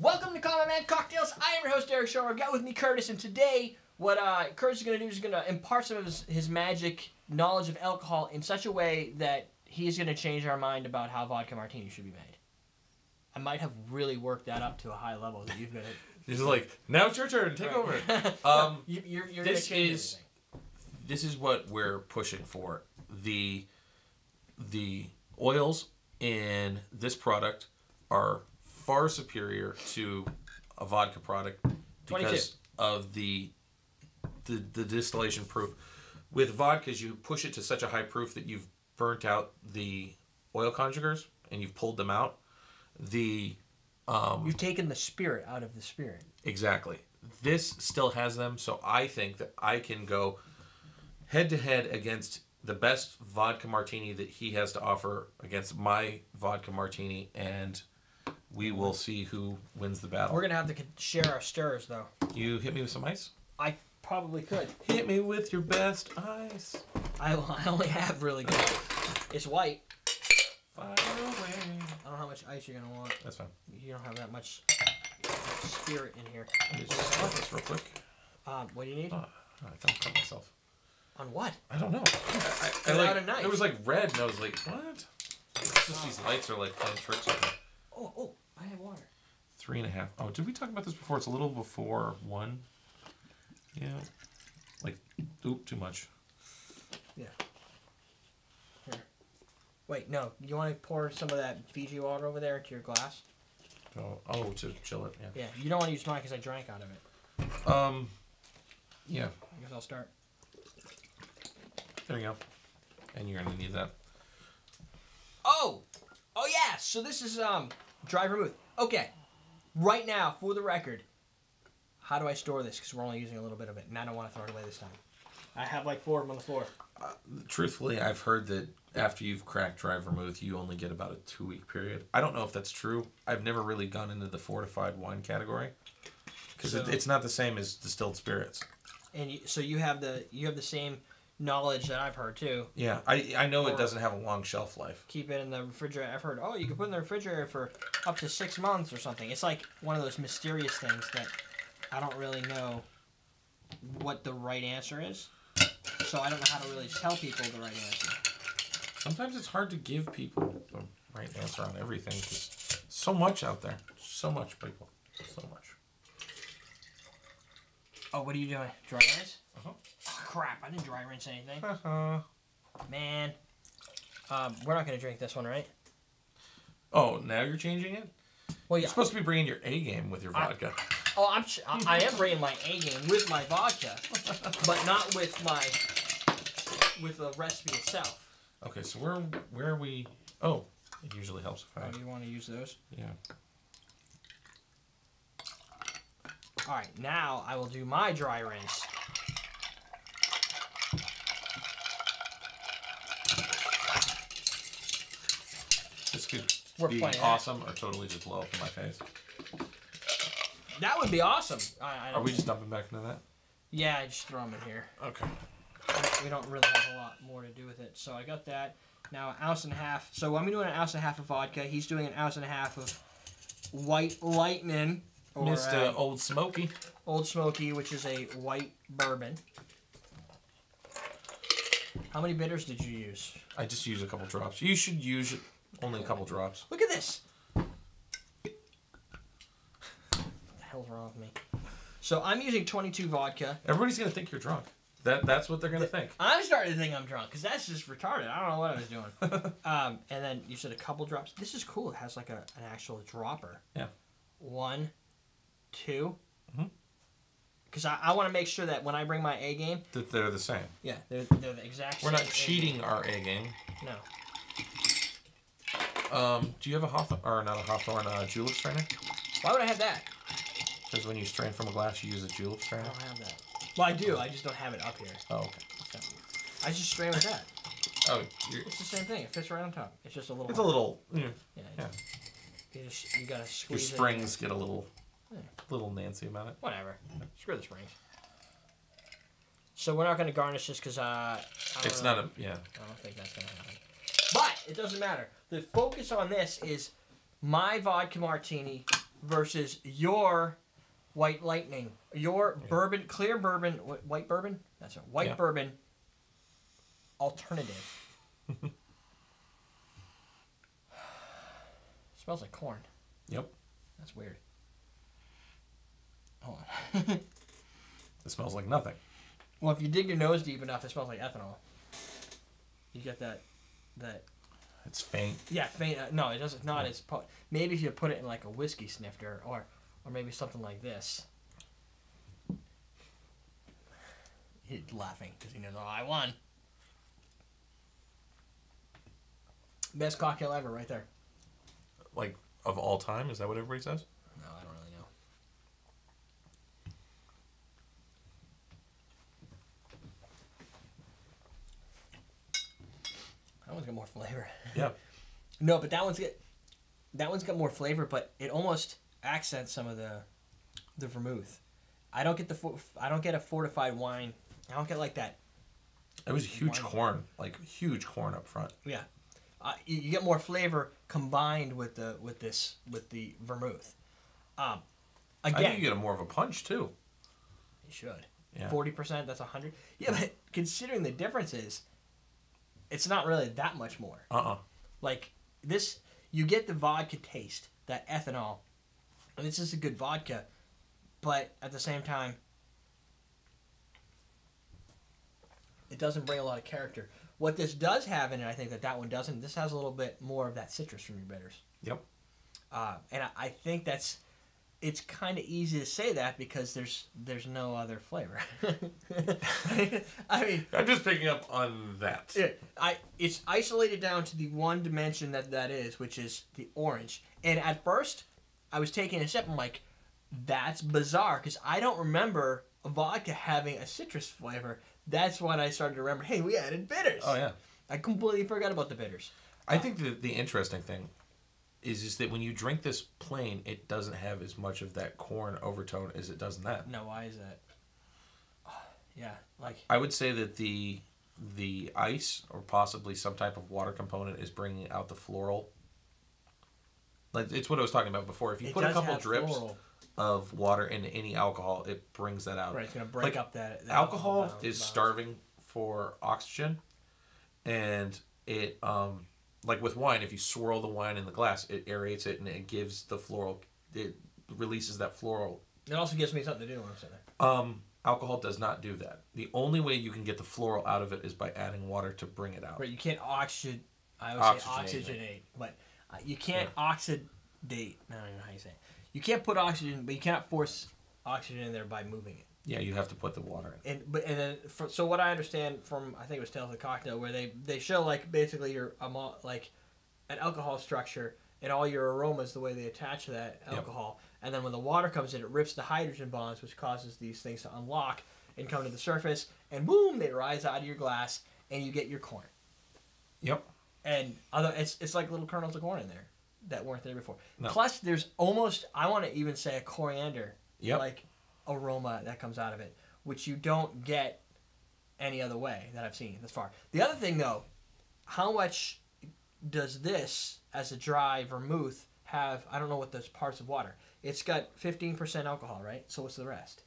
Welcome to Common Man Cocktails. I am your host, Derek Shaw. I've got with me Curtis, and today what Curtis is going to do is going to impart some of his magic knowledge of alcohol in such a way that he is going to change our mind about how vodka martini should be made. I might have really worked that up to a high level that you've been at. He's like, now it's your turn. Take over. You're going to change everything. This is what we're pushing for. The oils in this product are far superior to a vodka product because of the distillation proof. With vodkas, you push it to such a high proof that you've burnt out the oil conjugars and you've pulled them out. You've taken the spirit out of the spirit. Exactly. This still has them, so I think that I can go head-to-head against the best vodka martini that he has to offer against my vodka martini, and we will see who wins the battle. We're going to have to share our stirs, though. You hit me with some ice? I probably could. Hit me with your best ice. I only have really good. It's white. Fire away. I don't know how much ice you're going to want. That's fine. You don't have that much spirit in here. Let me just start this real quick. What do you need? I don't cut myself. On what? I don't know. I like, a knife. It was like red, and I was like, what? It's just these lights are like playing tricks on me. Oh, I have water. 3.5. Oh, did we talk about this before? It's a little before 1. Yeah. Like, oop, too much. Yeah. Here. Wait, no. You want to pour some of that Fiji water over there into your glass? Oh, to chill it, yeah. Yeah, you don't want to use mine because I drank out of it. Yeah. I guess I'll start. There you go. And you're going to need that. Oh yeah, so this is dry vermouth. Okay, right now, for the record, how do I store this? Because we're only using a little bit of it, and I don't want to throw it away this time. I have like 4 of them on the floor. Truthfully, I've heard that after you've cracked dry vermouth, you only get about a 2-week period. I don't know if that's true. I've never really gone into the fortified wine category because it's not the same as distilled spirits. And so you have the same knowledge that I've heard too. Yeah, I know it doesn't have a long shelf life. Keep it in the refrigerator. I've heard, you can put it in the refrigerator for up to 6 months or something. It's like one of those mysterious things that I don't really know what the right answer is. So I don't know how to really tell people the right answer. Sometimes it's hard to give people the right answer on everything because so much out there. So much, people. So much. Oh, what are you doing? Dry rinse? Oh, crap, I didn't dry rinse anything. Man. We're not going to drink this one, right? Oh, now you're changing it? Well, yeah. You're supposed to be bringing your A game with your vodka. I am bringing my A game with my vodka, but not with the recipe itself. Okay, so where are we? Oh, it usually helps if I... Oh, you want to use those? Yeah. All right, now I will do my dry rinse. This could be awesome or totally just blow up in my face. That would be awesome. Are we just dumping back into that? Yeah, I just throw them in here. Okay. We don't really have a lot more to do with it. So I got that. Now, 1.5 ounces. So I'm doing 1.5 ounces of vodka. He's doing 1.5 ounces of White Lightning. Mr. O'l Smoky. O'l Smoky, which is a white bourbon. How many bitters did you use? I just used a couple drops. You should use only a couple drops. Look at this. What the hell's wrong with me? So I'm using 22 vodka. Everybody's going to think you're drunk. That's what they're going to think. I'm starting to think I'm drunk because that's just retarded. I don't know what I was doing. And then you said a couple drops. This is cool. It has like an actual dropper. Yeah. 1, 2. Because I want to make sure that when I bring my A game... That they're the same. Yeah, they're the exact same. We're not cheating our A game. No. Do you have a Hawthorne, or not a Hawthorne, julep strainer? Why would I have that? Because when you strain from a glass, you use a julep strainer. I don't have that. Well, I do. I just don't have it up here. Oh, okay. I just strain with that. Oh, it's the same thing. It fits right on top. It's just a little... It's a little... Yeah. You gotta squeeze your springs get a little Nancy about it. Whatever. Screw the springs. So we're not going to garnish this because it's not a... Yeah. I don't think that's going to happen. But it doesn't matter. The focus on this is my vodka martini versus your White Lightning, your bourbon, clear bourbon, white bourbon? That's right, white bourbon alternative. Smells like corn. Yep. That's weird. Hold on. It smells like nothing. Well, if you dig your nose deep enough, it smells like ethanol. You get that. It's faint. Yeah, faint. No, it doesn't. Not as. Maybe if you put it in like a whiskey snifter, or maybe something like this. He's laughing because he knows, oh, I won. Best cocktail ever, right there. Like, of all time? Is that what everybody says? No, I don't really know. That one's got more flavor. Yeah. No, but that one's got more flavor, but it almost accents some of the vermouth. I don't get a fortified wine. I don't get like that. It was huge corn, like huge corn up front. Yeah. You get more flavor combined with the vermouth. Again, I think you get more of a punch too. You should. Yeah. 40%. That's 100. Yeah, but considering the differences, it's not really that much more. Like this, you get the vodka taste, that ethanol, and this is a good vodka, but at the same time, it doesn't bring a lot of character. What this does have in it, I think that one doesn't. This has a little bit more of that citrus from your bitters. Yep. And I think it's kind of easy to say that because there's no other flavor. I mean, I'm just picking up on that. It's isolated down to the one dimension that is, which is the orange. And at first, I was taking a sip. I'm like, that's bizarre because I don't remember a vodka having a citrus flavor. That's when I started to remember, hey, we added bitters. Oh, yeah. I completely forgot about the bitters. I think the interesting thing is that when you drink this plain, it doesn't have as much of that corn overtone as it does in that. No, why is that? Yeah, like... I would say that the ice or possibly some type of water component is bringing out the floral. Like, it's what I was talking about before. If you put a couple drips of water into any alcohol, it brings that out. Right, it's going to break up that alcohol is starving for oxygen, and it like with wine, if you swirl the wine in the glass, it aerates it and it gives the floral, it releases that floral. It also gives me something to do when I'm sitting there. Alcohol does not do that. The only way you can get the floral out of it is by adding water to bring it out. Right, you can't oxygenate. I always say oxygenate, but you can't oxidate. I don't even know how you say it. You can't put oxygen, but you cannot force oxygen in there by moving it. Yeah, you have to put the water in. So what I understand from, I think it was Tales of the Cocktail, where they show like basically your like an alcohol structure and all your aromas, the way they attach to that alcohol, and then when the water comes in, it rips the hydrogen bonds, which causes these things to unlock and come to the surface, and boom, they rise out of your glass, and you get your corn. Yep. And it's like little kernels of corn in there that weren't there before. No. Plus, there's almost, I want to even say, a coriander like aroma that comes out of it, which you don't get any other way that I've seen thus far. The other thing, though, how much does this, as a dry vermouth, have? I don't know what those parts of water. It's got 15% alcohol, right? So what's the rest?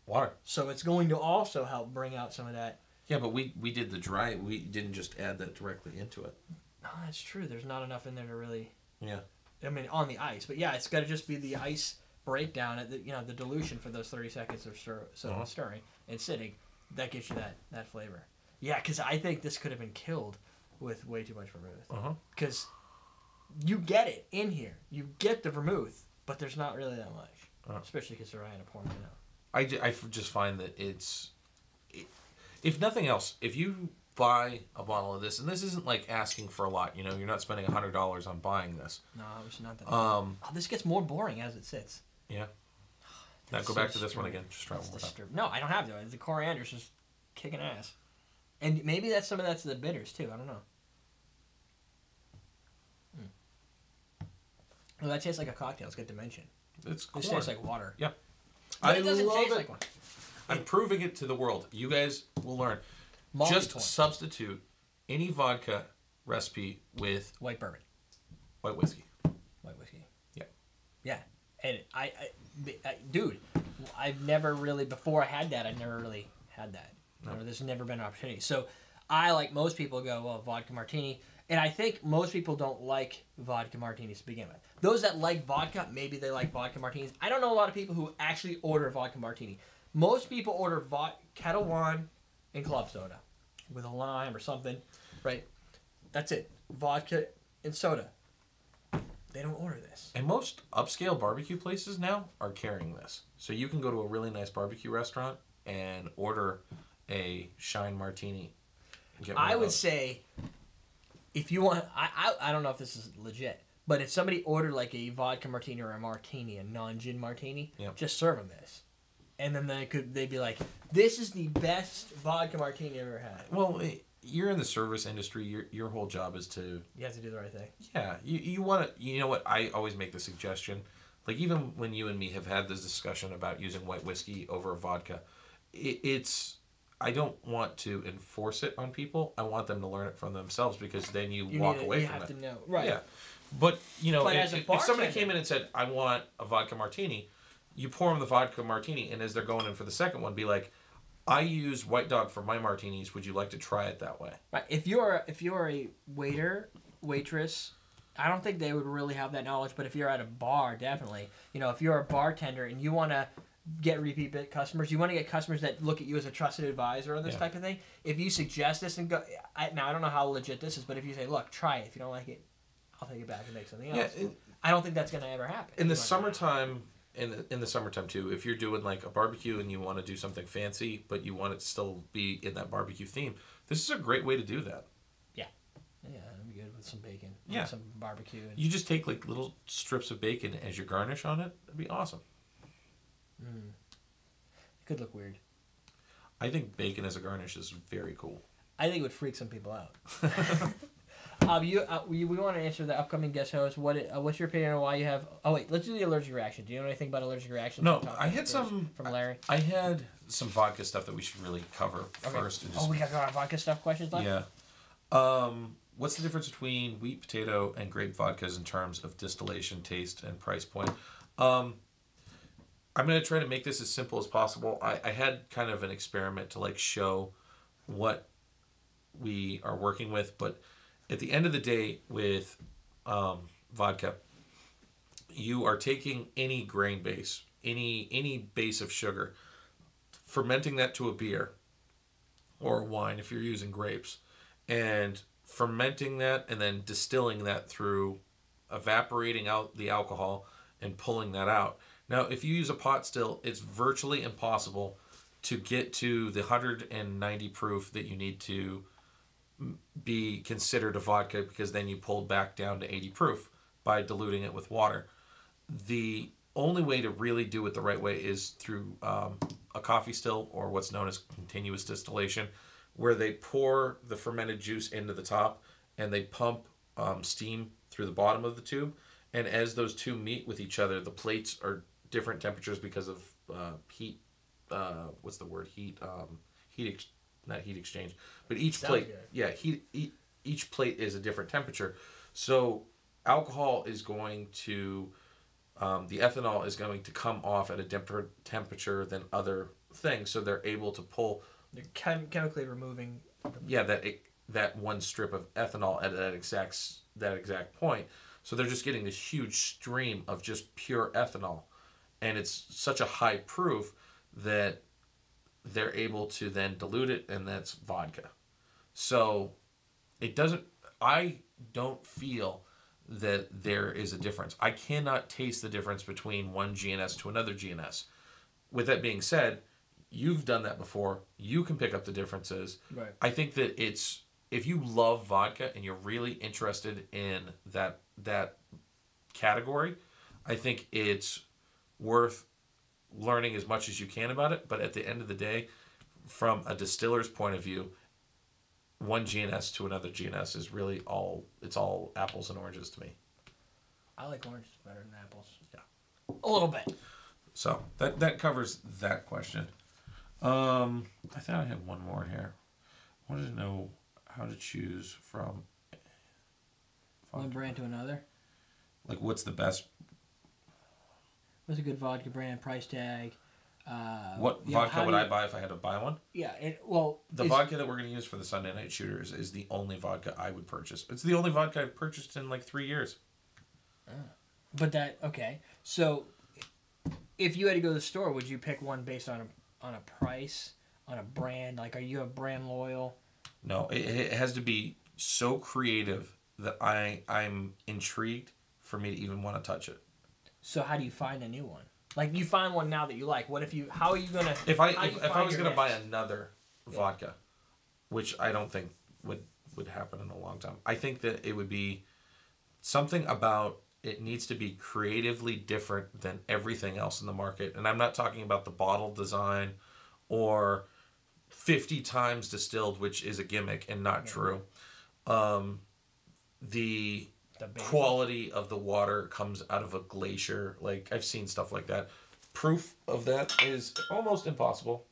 Water. So it's going to also help bring out some of that. Yeah, but we did the dry. We didn't just add that directly into it. No, that's true. There's not enough in there to really... Yeah. I mean, on the ice. But yeah, it's got to just be the ice breakdown, at the dilution for those 30 seconds or so stirring and sitting. That gives you that flavor. Yeah, because I think this could have been killed with way too much vermouth. Because you get it in here. You get the vermouth, but there's not really that much. Especially because they're trying to pour it out. I just find that if nothing else, if you buy a bottle of this, and this isn't like asking for a lot, you're not spending $100 on buying this. No, it's not that. This gets more boring as it sits. Yeah. Now go back to this one again. Just try one more time. No, I don't have to. The coriander's just kicking ass. And maybe that's some of that's the bitters too. I don't know. Well, that tastes like a cocktail. It's got dimension. It's corn. This tastes like water. Yeah. But it doesn't taste like one. I'm proving it to the world. You guys will learn. Just substitute any vodka recipe with white bourbon. White whiskey. White whiskey. Yeah. Yeah. And dude, I've never really, before I had that, I never really had that. No. There's never been an opportunity. So I, like most people, go, well, vodka martini. And I think most people don't like vodka martinis to begin with. Those that like vodka, maybe they like vodka martinis. I don't know a lot of people who actually order vodka martini. Most people order Kettle One and club soda with a lime or something, right? That's it. Vodka and soda. They don't order this. And most upscale barbecue places now are carrying this. So you can go to a really nice barbecue restaurant and order a Shine Martini. I would say, if you want, I don't know if this is legit, but if somebody ordered like a vodka martini or a martini, a non-gin martini, just serve them this. And then they'd be like, this is the best vodka martini I've ever had. Well, you're in the service industry. Your whole job is to... You have to do the right thing. Yeah. You want to... You know what? I always make the suggestion. Like, even when you and me have had this discussion about using white whiskey over vodka, it's... I don't want to enforce it on people. I want them to learn it from themselves, because then you walk away from it. You have to know. Right. Yeah. But, you know, if somebody came in and said, I want a vodka martini, you pour them the vodka martini, and as they're going in for the second one, be like, I use White Dog for my martinis. Would you like to try it that way? Right. If you're a waiter, waitress, I don't think they would really have that knowledge. But if you're at a bar, definitely. You know, if you're a bartender and you want to get repeat customers, you want to get customers that look at you as a trusted advisor on this type of thing. If you suggest this and go, now I don't know how legit this is, but if you say, look, try it. If you don't like it, I'll take it back and make something else. I don't think that's going to ever happen. In the summertime. In the summertime too, if you're doing like a barbecue and you want to do something fancy, but you want it to still be in that barbecue theme, this is a great way to do that. Yeah, that'd be good with some bacon. Yeah, some barbecue. You just take like little strips of bacon as your garnish on it. That'd be awesome. It could look weird. I think bacon as a garnish is very cool. I think it would freak some people out. We want to answer the upcoming guest host. What's your opinion on why you have? Oh wait, let's do the allergic reaction. Do you know anything about allergic reactions? No, I had some from Larry. I had some vodka stuff that we should really cover first. And we got vodka stuff questions left. Yeah. What's the difference between wheat, potato, and grape vodkas in terms of distillation, taste, and price point? I'm going to try to make this as simple as possible. I had kind of an experiment to like show what we are working with, but at the end of the day with vodka, you are taking any grain base, any base of sugar, fermenting that to a beer or a wine if you're using grapes, and fermenting that and then distilling that through evaporating out the alcohol and pulling that out. Now, if you use a pot still, it's virtually impossible to get to the 190 proof that you need to be considered a vodka, because then you pulled back down to 80 proof by diluting it with water. The only way to really do it the right way is through a coffee still, or what's known as continuous distillation, where they pour the fermented juice into the top and they pump steam through the bottom of the tube. And as those two meet with each other, the plates are different temperatures because of heat. What's the word? Not heat exchange, but each plate. Yeah, each plate is a different temperature. So alcohol is going to, the ethanol is going to come off at a different temperature than other things. So they're able to pull. They're chemically removing. That one strip of ethanol at that exact point. So they're just getting this huge stream of just pure ethanol, and it's such a high proof that they're able to then dilute it, and that's vodka. So I don't feel that there is a difference. I cannot taste the difference between one GNS to another GNS. With that being said, you've done that before. You can pick up the differences. Right. I think that if you love vodka and you're really interested in that category, I think it's worth learning as much as you can about it. But at the end of the day, from a distiller's point of view, one GNS to another GNS is really all apples and oranges to me. I like oranges better than apples. Yeah. A little bit. So that covers that question. I thought I had one more here. I wanted to know how to choose from one brand to another. Like, what's the best? What's a good vodka brand? Price tag. What vodka would I buy if I had to buy one? Yeah, the vodka that we're going to use for the Sunday Night Shooters is the only vodka I would purchase. It's the only vodka I've purchased in like 3 years. But okay. So, if you had to go to the store, would you pick one based on a price, on a brand? Like, are you a brand loyal? No, it has to be so creative that I'm intrigued for me to even want to touch it. So how do you find a new one? Like, you find one now that you like. What if you? How are you gonna? If I was gonna buy another vodka, which I don't think would happen in a long time, I think that it would be something about it needs to be creatively different than everything else in the market. And I'm not talking about the bottle design or 50 times distilled, which is a gimmick and not true. The quality of the water comes out of a glacier. Like, I've seen stuff like that. Proof of that is almost impossible.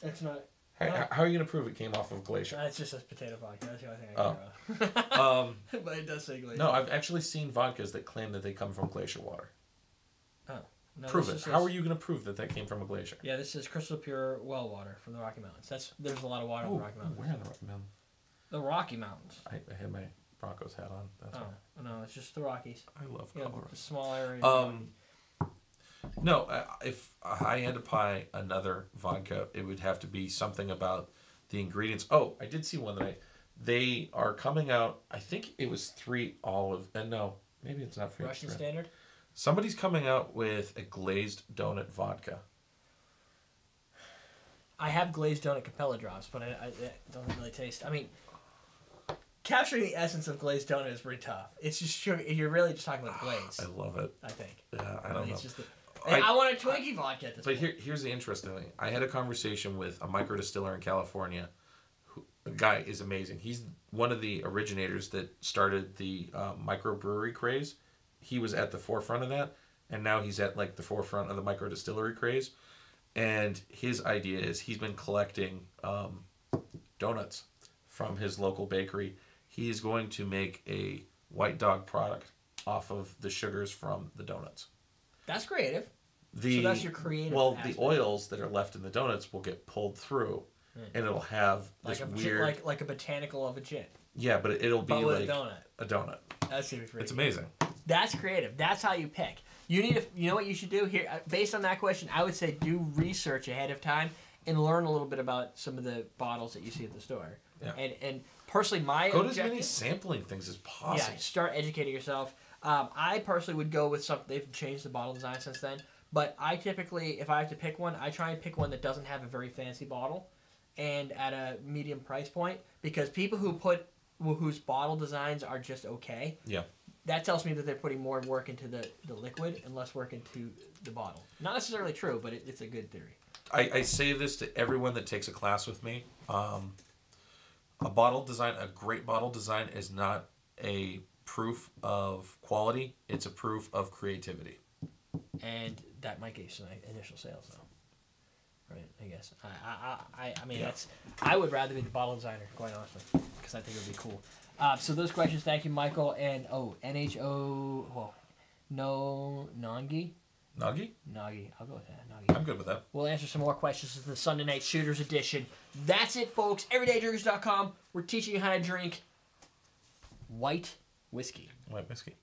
It's not. How are you going to prove it came off of a glacier? It's just a potato vodka. That's the only thing I can but it does say glacier. No, I've actually seen vodkas that claim that they come from glacier water. Oh. No, prove it. How are you going to prove that came from a glacier? Yeah, this is crystal pure well water from the Rocky Mountains. There's a lot of water in the Rocky Mountains. Where in the Rocky Mountains? The Rocky Mountains. I had my Broncos hat on. That's why. No, it's just the Rockies. I love Colorado. A small area. No, if I had to buy another vodka, it would have to be something about the ingredients. Oh, I did see one that they are coming out. I think it was 3 olive. And no, maybe it's not 3. Russian standard. Somebody's coming out with a glazed donut vodka. I have glazed donut Capella drops, but it doesn't really taste. I mean, capturing the essence of glazed donut is pretty tough. It's just sugar. You're really just talking about the glaze. I love it. I think. Yeah, I don't know. It's just I want a Twinkie vodka at this point. But here's the interesting thing. I had a conversation with a micro distiller in California. The guy is amazing. He's one of the originators that started the microbrewery craze. He was at the forefront of that, and now he's at like the forefront of the micro distillery craze. And his idea is he's been collecting donuts from his local bakery. He's going to make a white dog product off of the sugars from the donuts. That's creative. So that's your creative aspect. The oils that are left in the donuts will get pulled through, and it'll have this weird... Like a botanical of a gin. Yeah, but it'll be like a donut. That's super creative. It's amazing. That's creative. That's how you pick. You know what you should do here? Based on that question, I would say do research ahead of time and learn a little bit about some of the bottles that you see at the store. Yeah. And personally, go to as many sampling things as possible. Yeah, start educating yourself. I personally would go with something. They've changed the bottle design since then. But I typically, if I have to pick one, I try and pick one that doesn't have a very fancy bottle and at a medium price point. Because people whose bottle designs are just okay, that tells me that they're putting more work into the liquid and less work into the bottle. Not necessarily true, but it's a good theory. I say this to everyone that takes a class with me. A great bottle design is not a proof of quality. It's a proof of creativity. And that might get you some initial sales, though. Right, I guess. I mean, I would rather be the bottle designer, quite honestly, because I think it would be cool. So those questions, thank you, Michael. And, NHO, Nagi? Nagi? Nagi. I'll go with that. Nagi. I'm good with that. We'll answer some more questions in the Sunday Night Shooters edition. That's it, folks. EverydayDrinkers.com. We're teaching you how to drink white whiskey. White whiskey.